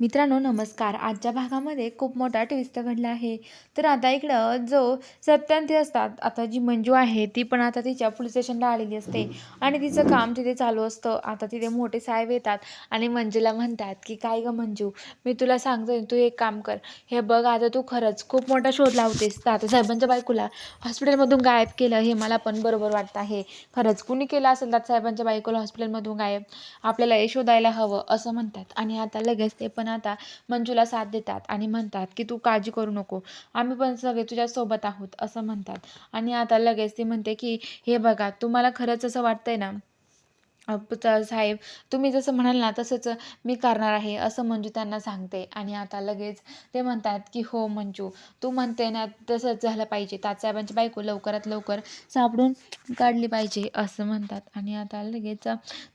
मित्रांनो नमस्कार. आजच्या भागामध्ये खूप मोठा ट्विस्ट घडला आहे. तर आता इकडं जो सत्यांती असतात, आता जी मंजू आहे ती पण आता तिच्या पोलीस स्टेशनला आलेली असते आणि तिचं काम तिथे चालू असतं. आता तिथे मोठे साहेब येतात आणि मंजूला म्हणतात, की "काय गं मंजू, मी तुला सांगतोय तू एक काम कर. हे बघ आता तू खरंच खूप मोठा शोध लावतेस. तात्यासाहेबांच्या बायकोला हॉस्पिटलमधून गायब केलं हे मला पण बरोबर वाटतं आहे. खरंच कुणी केलं असेल तात्यासाहेबांच्या बायकोला हॉस्पिटलमधून गायब, आपल्याला हे शोधायला हवं," असं म्हणतात. आणि आता लगेच ते पण आता मंजूला साथ देतात आणि म्हणतात, की "तू काळजी करू नको. आम्ही पण सगळे तुझ्यासोबत आहोत," असं म्हणतात. आणि आता लगेच ती म्हणते, की "हे बघा, तुम्हाला खरंच असं वाटतंय ना साहेब, तुम्ही जसं म्हणाल ना तसंच मी करणार आहे," असं मंजू त्यांना सांगते. आणि आता लगेच ते म्हणतात, की "हो मंजू, तू म्हणते ना तसंच झालं पाहिजे. तात्यासाहेबांची बायको लवकरात लवकर सापडून काढली पाहिजे," असं म्हणतात. आणि आता लगेच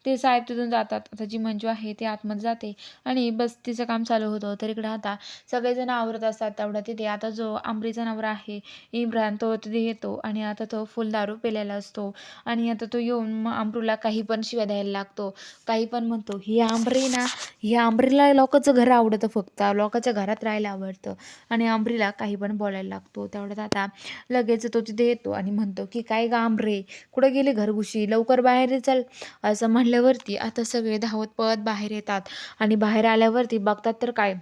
ते साहेब तिथून जातात. आता जी मंजू आहे ती आतमध्ये जाते आणि बस तिचं काम चालू होतं. तर इकडं आता सगळेजण आवरत असतात. तेवढ्यात तिथे आता जो आमरीचा नवरा आहे इम्रान, तो तिथे येतो आणि आता तो फुल दारू पिलेला असतो. आणि आता तो येऊन मग अमरूला काही पण शिव्या द्यायला लागतो. काही पण म्हणतो, "ही आंबरी ना, ही आंबरीला लोकांचं घर आवडतं फक्त. लोकांच्या घरात राहायला आवडतं." आणि आंबरीला काही पण बोलायला लागतो. तेवढ्यात आता लगेच तो तिथे येतो आणि म्हणतो, की "काय गं आंबरे, कुठं गेली घरघुशी? लवकर बाहेर ये चल." असं म्हणल्यावरती आता सगळे धावत पळत बाहेर येतात आणि बाहेर आल्यावरती बघतात तर काय,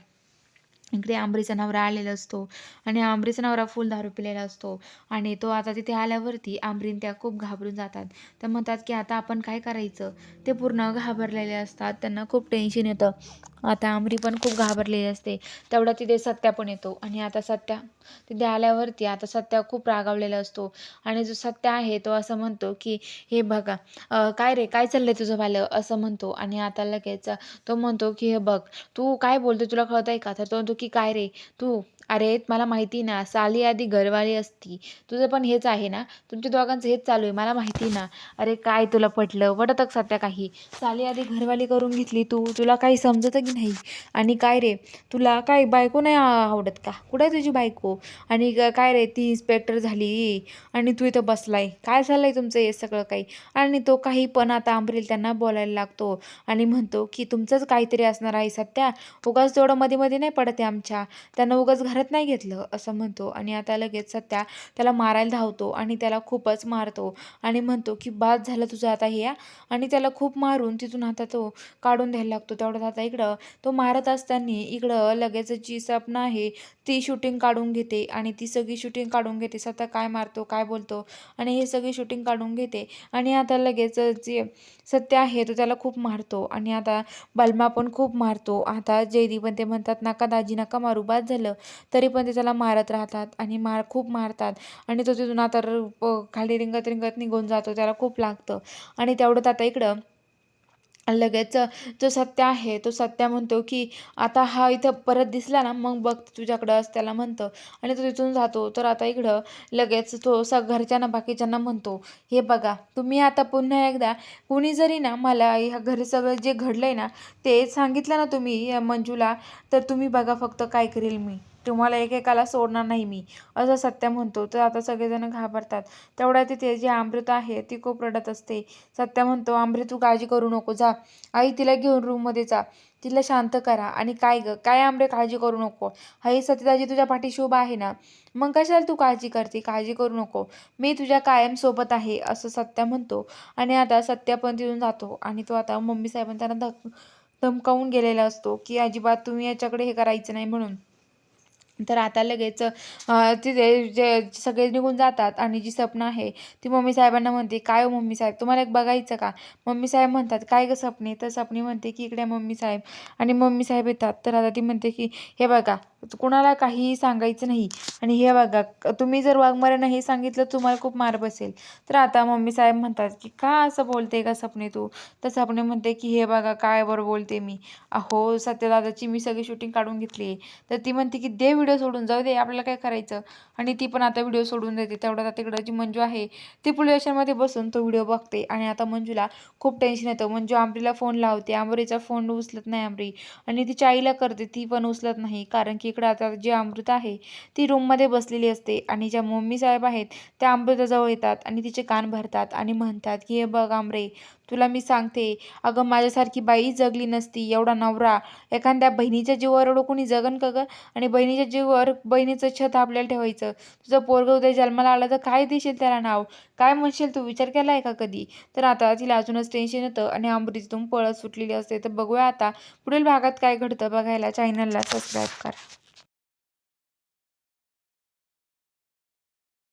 इकडे आंबरीचा नवरा आलेला असतो आणि आंबरीचा नवरा फुल दारू पिलेला असतो. आणि तो आता तिथे आल्यावरती आंबरीन त्या खूप घाबरून जातात. त्या म्हणतात, की "आता आपण काय करायचं?" ते पूर्ण घाबरलेले असतात. त्यांना खूप टेन्शन येतं. आता आमरी पण खूप घाबरलेली असते. तेवढ्या तिथे सत्या पण येतो आणि आता सत्या तिथे आल्यावरती आता सत्या खूप रागावलेला असतो. आणि जो सत्या आहे तो असं म्हणतो, की "हे बघा, काय रे, काय चाललंय तुझं वालं?" असं म्हणतो. आणि आता लगेच तो म्हणतो, की "हे बघ, तू काय बोलतोय तुला कळतंय का?" तर तो म्हणतो, की "काय रे तू? अरे मला माहिती ना, साली आधी घरवाली असती. तुझं पण हेच आहे ना? तुमच्या दोघांचं हेच चालू आहे, मला माहिती ना." "अरे काय तुला पटलं? पटतं का सध्या काही? साली आधी घरवाली करून घेतली तू. तुला काही समजतं की नाही? आणि काय रे, तुला काय बायको नाही आवडत का? कुठे आहे तुझी बायको? आणि काय रे, ती इन्स्पेक्टर झाली आणि तू इथं बसलाय. काय चाललंय तुमचं हे सगळं काही?" आणि तो काही पण आता अमरील त्यांना बोलायला लागतो आणि म्हणतो, की "तुमचंच काहीतरी असणार आहे सत्या. उगाच तेवढं मध्ये-मध्ये नाही पडत आहे आमच्या. त्यानं उगाच घरात नाही घेतलं," असं म्हणतो. आणि आता लगेच सत्या त्याला मारायला धावतो आणि त्याला खूपच मारतो आणि म्हणतो, की "बास झालं तुझं आता हे." आणि त्याला खूप मारून तिथून आता तो काढून द्यायला लागतो. तेवढ्यात आता इकडं तो मारत असताना इकडं लगेच जी सपना आहे ती शूटिंग काढून घेते आणि ती सगळी शूटिंग काढून घेते. सध्या काय मारतो, काय बोलतो आणि हे सगळी शूटिंग काढून घेते. आणि आता लगेच जे सत्य आहे तो त्याला खूप मारतो आणि आता बलमा पण खूप मारतो. आता जयदीप पण ते म्हणतात, "नका दाजी नका मारू, बास झालं." तरी पण ते त्याला मारत राहतात आणि खूप मारतात आणि तो तिथून आता खाली रिंगत-रिंगत निघून जातो. त्याला खूप लागतं. आणि तेवढ्यात आता इकडं लगेच जो सत्या आहे तो सत्या म्हणतो, की "आता हा इथं परत दिसला ना मग बघ तुझ्याकडं," असं त्याला म्हणतं. आणि तो तिथून जातो. तर आता इकडं लगेच तो घरच्यांना बाकीच्यांना म्हणतो, "हे बघा, तुम्ही आता पुन्हा एकदा कुणी जरी ना मला ह्या घरी सगळं जे घडलंय ना ते सांगितलं ना तुम्ही या मंजूला, तर तुम्ही बघा फक्त काय करेल मी. तुम्हाला एकेकाला सोडणार नाही मी," असं सत्या म्हणतो. तर आता सगळेजण घाबरतात. तेवढ्या तिथे जी अमृता आहे ती खूप रडत असते. सत्या म्हणतो, "आंबरे तू काळजी करू नको, जा आई तिला घेऊन रूममध्ये जा. तिला शांत करा." "आणि काय गं, काय आंबरे काळजी करू नको. आई सतीदाजी तुझ्या पाठीशी उभा आहे ना. मग कशाला तू काळजी करते? काळजी करू नको. मी तुझ्या कायम सोबत आहे," असं सत्या म्हणतो. आणि आता सत्या पण तिथून जातो आणि तो आता मम्मी साहेबांना त्यांना धमकावून गेलेला असतो, की "अजिबात तुम्ही याच्याकडे हे करायचं नाही," म्हणून. तर आता लगेच तिथे जे सगळे निघून जातात आणि जी सपना आहे ती मम्मी साहेबांना म्हणते, "काय हो मम्मी साहेब, तुम्हाला एक बघायचं का?" मम्मी साहेब म्हणतात, "काय गं सपने?" तर सपनी म्हणते, की "इकडे मम्मी साहेब." आणि मम्मी साहेब येतात. तर आता ती म्हणते, की "हे बघा, कुणाला काहीही सांगायचं नाही आणि हे बघा, तुम्ही जर वाघमाऱ्यांना हे सांगितलं तुम्हाला खूप मार बसेल." तर आता मम्मी साहेब म्हणतात, की "का असं बोलते का सपने तू?" तर सपने म्हणते, की "हे बघा, काय बरं बोलते मी. अहो, सत्यदादाची मी सगळी शूटिंग काढून घेतली." तर ती म्हणते, की "दे व्हिडिओ सोडून, जाऊ दे आपल्याला काय करायचं." आणि ती पण आता व्हिडिओ सोडून देते. तेवढ्यात आता तिकडं जी मंजू आहे ती पोलीस स्टेशनमध्ये बसून तो व्हिडिओ बघते. आणि आता मंजूला खूप टेन्शन येतं. मंजू आंबरीला फोन लावते. आंबरीचा फोन उचलत नाही आंबरी आणि तिच्या आईला करते, ती पण उचलत नाही. कारण की इकडं आता जी अमृता आहे ती रूममध्ये बसलेली असते आणि ज्या मम्मी साहेब आहेत त्या अमृताजवळ येतात आणि तिचे कान भरतात आणि म्हणतात, की "हे बघ आंबरे, तुला मी सांगते, अगं माझ्यासारखी बाई जगली नसती. एवढा नवरा, एखाद्या बहिणीच्या जीवावर एवढं कोणी जगन का गं? आणि बहिणीच्या जीवावर बहिणीचं छत आपल्याला ठेवायचं. तुझं पोरगं उद्या जन्माला आलं तर काय देशील त्याला नाव? काय म्हणशील तू? विचार केलाय का कधी? तर आता तिला अजूनच टेन्शन येतं आणि अमृता तिथून पळत सुटलेली असते. तर बघूया आता पुढील भागात काय घडतं. बघायला चॅनलला सबस्क्राईब करा.